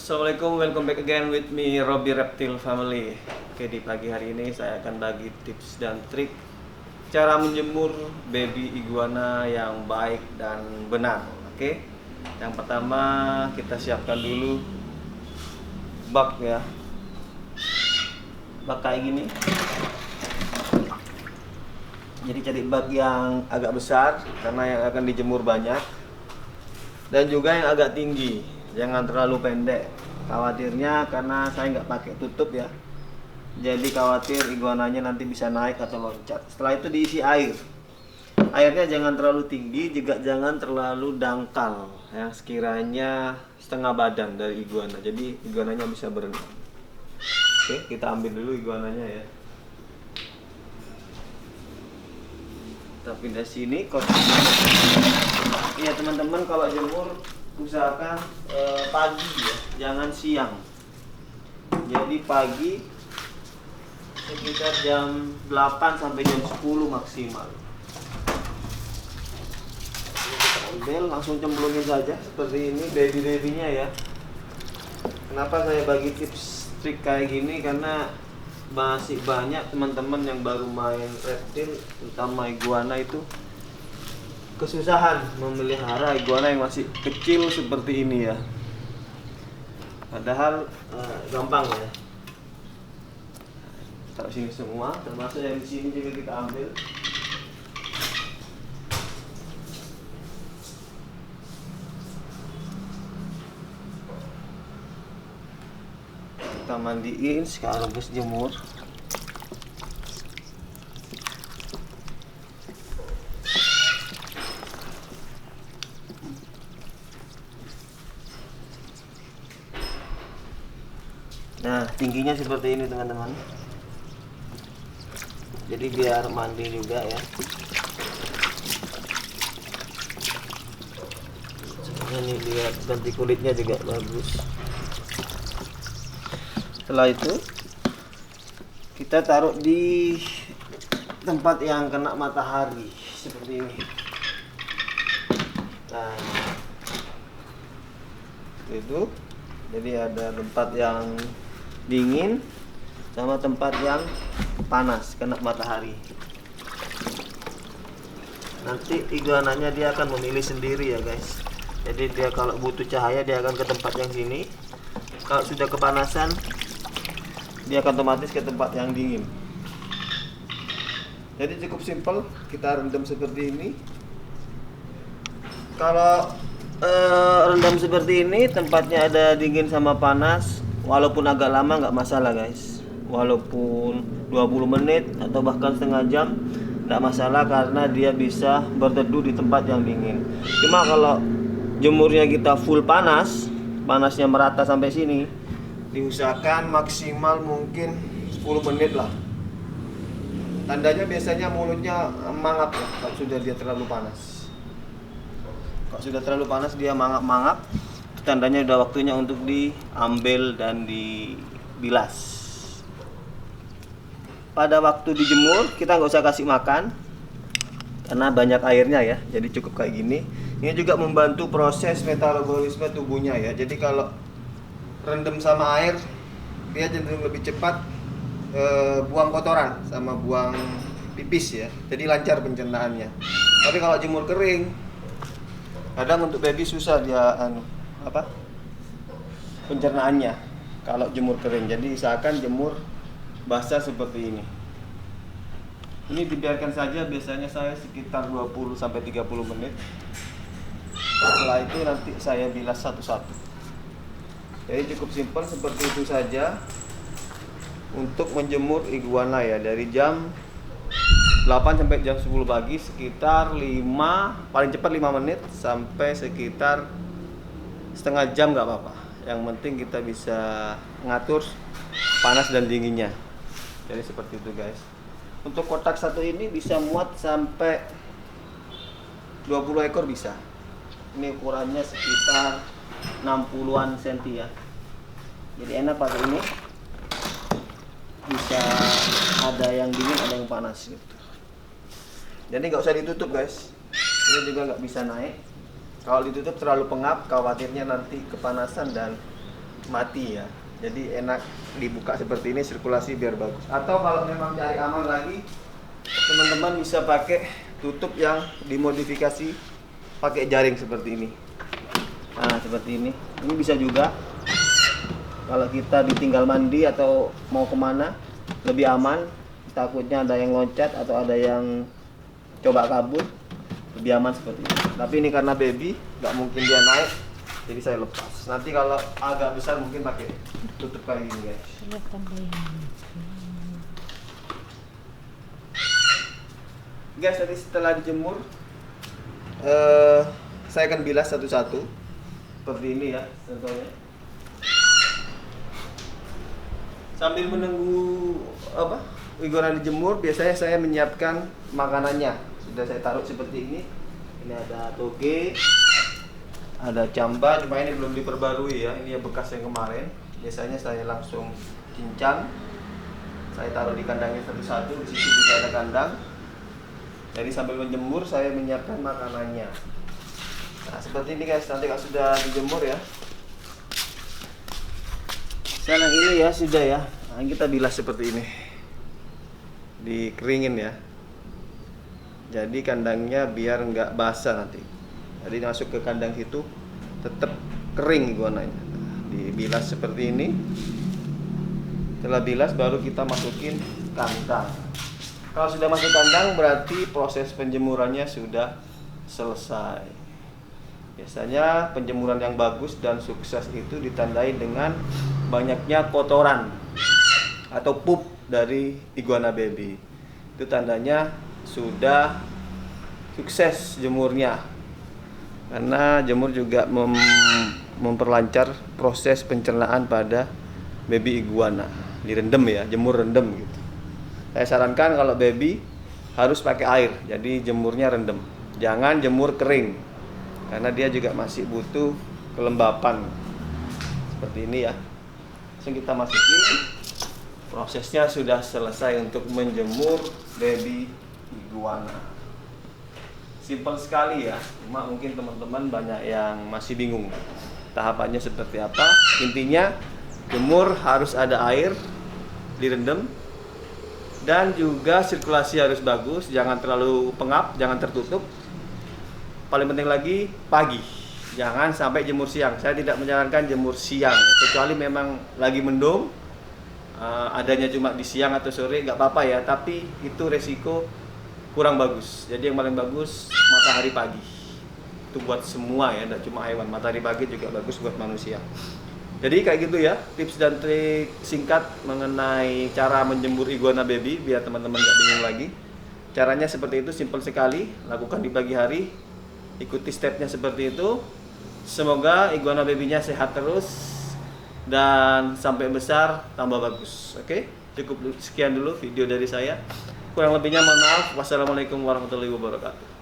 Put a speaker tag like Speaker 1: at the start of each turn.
Speaker 1: Assalamualaikum, welcome back again with me Robby Reptile Family. Oke, di pagi hari ini saya akan bagi tips dan trik cara menjemur baby iguana yang baik dan benar. Oke, yang pertama kita siapkan dulu bak ya, bak kayak gini. Jadi cari bak yang agak besar karena yang akan dijemur banyak, dan juga yang agak tinggi, jangan terlalu pendek. Khawatirnya karena saya nggak pakai tutup ya, jadi khawatir iguananya nanti bisa naik atau loncat. Setelah itu diisi air. Airnya jangan terlalu tinggi, juga jangan terlalu dangkal, yang sekiranya setengah badan dari iguana, jadi iguananya bisa berenang. Oke, kita ambil dulu iguananya ya. Kita pindah sini. Ya teman-teman, kalau jemur usahakan pagi ya, jangan siang. Jadi pagi sekitar jam 8 sampai jam 10 maksimal. Ini kita ambil, langsung cemplungin saja seperti ini baby-babynya ya. Kenapa saya bagi tips trik kayak gini? Karena masih banyak teman-teman yang baru main reptil, terutama iguana, itu kesusahan memelihara iguana yang masih kecil seperti ini ya. Padahal gampang ya. Taruh sini semua, termasuk yang di sini juga kita ambil. Kita mandiin, sekarang rebus jemur. Nah, tingginya seperti ini teman-teman. Jadi biar mandi juga ya. Ini lihat, ganti kulitnya juga bagus. Setelah itu kita taruh di tempat yang kena matahari seperti ini. Nah, itu jadi ada tempat yang dingin sama tempat yang panas kena matahari. Nanti iguananya dia akan memilih sendiri ya guys. Jadi dia kalau butuh cahaya dia akan ke tempat yang sini. Kalau sudah kepanasan dia akan otomatis ke tempat yang dingin. Jadi cukup simpel, kita rendam seperti ini. Kalau rendam seperti ini, tempatnya ada dingin sama panas, walaupun agak lama nggak masalah guys. Walaupun 20 menit atau bahkan setengah jam nggak masalah, karena dia bisa berteduh di tempat yang dingin. Cuma kalau jemurnya kita full panas, panasnya merata sampai sini, diusahakan maksimal mungkin 10 menit lah. Tandanya biasanya mulutnya mangap ya, kalau sudah dia terlalu panas. Kalau sudah terlalu panas dia mangap-mangap, tandanya udah waktunya untuk diambil dan dibilas. Pada waktu dijemur kita nggak usah kasih makan karena banyak airnya ya, jadi cukup kayak gini. Ini juga membantu proses metabolisme tubuhnya ya. Jadi kalau rendam sama air dia cenderung lebih cepat buang kotoran sama buang pipis ya, jadi lancar pencernaannya. Tapi kalau jemur kering, kadang untuk baby susah dia pencernaannya kalau jemur kering. Jadi usahakan jemur basah seperti ini. Ini dibiarkan saja, biasanya saya sekitar 20 sampai 30 menit. Setelah itu nanti saya bilas satu-satu. Jadi cukup simpel seperti itu saja untuk menjemur iguana ya, dari jam 8 sampai jam 10 pagi, sekitar 5, paling cepat 5 menit sampai sekitar setengah jam nggak apa-apa. Yang penting kita bisa ngatur panas dan dinginnya. Jadi seperti itu guys. Untuk kotak satu ini bisa muat sampai 20 ekor bisa. Ini ukurannya sekitar 60-an cm ya. Jadi enak pakai ini. Bisa ada yang dingin, ada yang panas gitu. Jadi nggak usah ditutup guys. Ini juga nggak bisa naik. Kalau ditutup terlalu pengap, khawatirnya nanti kepanasan dan mati ya. Jadi enak dibuka seperti ini, sirkulasi biar bagus. Atau kalau memang cari aman lagi, teman-teman bisa pakai tutup yang dimodifikasi pakai jaring seperti ini. Nah, seperti ini. Ini bisa juga kalau kita ditinggal mandi atau mau kemana, lebih aman. Takutnya ada yang loncat atau ada yang coba kabur, lebih aman seperti ini. Tapi ini karena baby, nggak mungkin dia naik, jadi saya lepas. Nanti kalau agak besar mungkin pakai tutup kayak gini guys. Guys, tadi setelah dijemur, saya akan bilas satu-satu seperti ini ya contohnya. Sambil menunggu iguana dijemur, biasanya saya menyiapkan makanannya. Sudah saya taruh seperti ini. Ini ada toge, ada camba, cuma ini belum diperbarui ya. Ini yang bekas yang kemarin. Biasanya saya langsung cincang. Saya taruh di kandangnya satu-satu. Di situ juga ada kandang. Jadi sambil menjemur saya menyiapkan makanannya. Nah, seperti ini guys. Nanti kalau sudah dijemur ya. Sekarang ini ya sudah ya. Nah, kita bilas seperti ini. Dikeringin ya. Jadi kandangnya biar nggak basah nanti. Jadi masuk ke kandang situ tetap kering iguananya. Dibilas seperti ini. Setelah bilas baru kita masukin kandang. Kalau sudah masuk kandang berarti proses penjemurannya sudah selesai. Biasanya penjemuran yang bagus dan sukses itu ditandai dengan banyaknya kotoran atau pup dari iguana baby. Itu tandanya sudah sukses jemurnya. Karena jemur juga memperlancar proses pencernaan pada baby iguana. Direndam ya, jemur rendam gitu. Saya sarankan kalau baby harus pakai air, jadi jemurnya rendam. Jangan jemur kering. Karena dia juga masih butuh kelembapan. Seperti ini ya. Langsung kita masukin. Prosesnya sudah selesai untuk menjemur baby iguana. Simpel sekali ya. Cuma mungkin teman-teman banyak yang masih bingung tahapannya seperti apa. Intinya jemur harus ada air, direndam, dan juga sirkulasi harus bagus. Jangan terlalu pengap, jangan tertutup. Paling penting lagi pagi, jangan sampai jemur siang. Saya tidak menyarankan jemur siang, kecuali memang lagi mendung, adanya cuma di siang atau sore nggak apa-apa ya. Tapi itu resiko kurang bagus. Jadi yang paling bagus matahari pagi. Itu buat semua ya, tidak cuma hewan. Matahari pagi juga bagus buat manusia. Jadi kayak gitu ya, tips dan trik singkat mengenai cara menjemur iguana baby biar teman-teman nggak bingung lagi. Caranya seperti itu, simpel sekali. Lakukan di pagi hari. Ikuti stepnya seperti itu. Semoga iguana babynya sehat terus dan sampai besar tambah bagus. Oke, cukup sekian dulu video dari saya. Kurang lebihnya mohon maaf. Wassalamualaikum warahmatullahi wabarakatuh.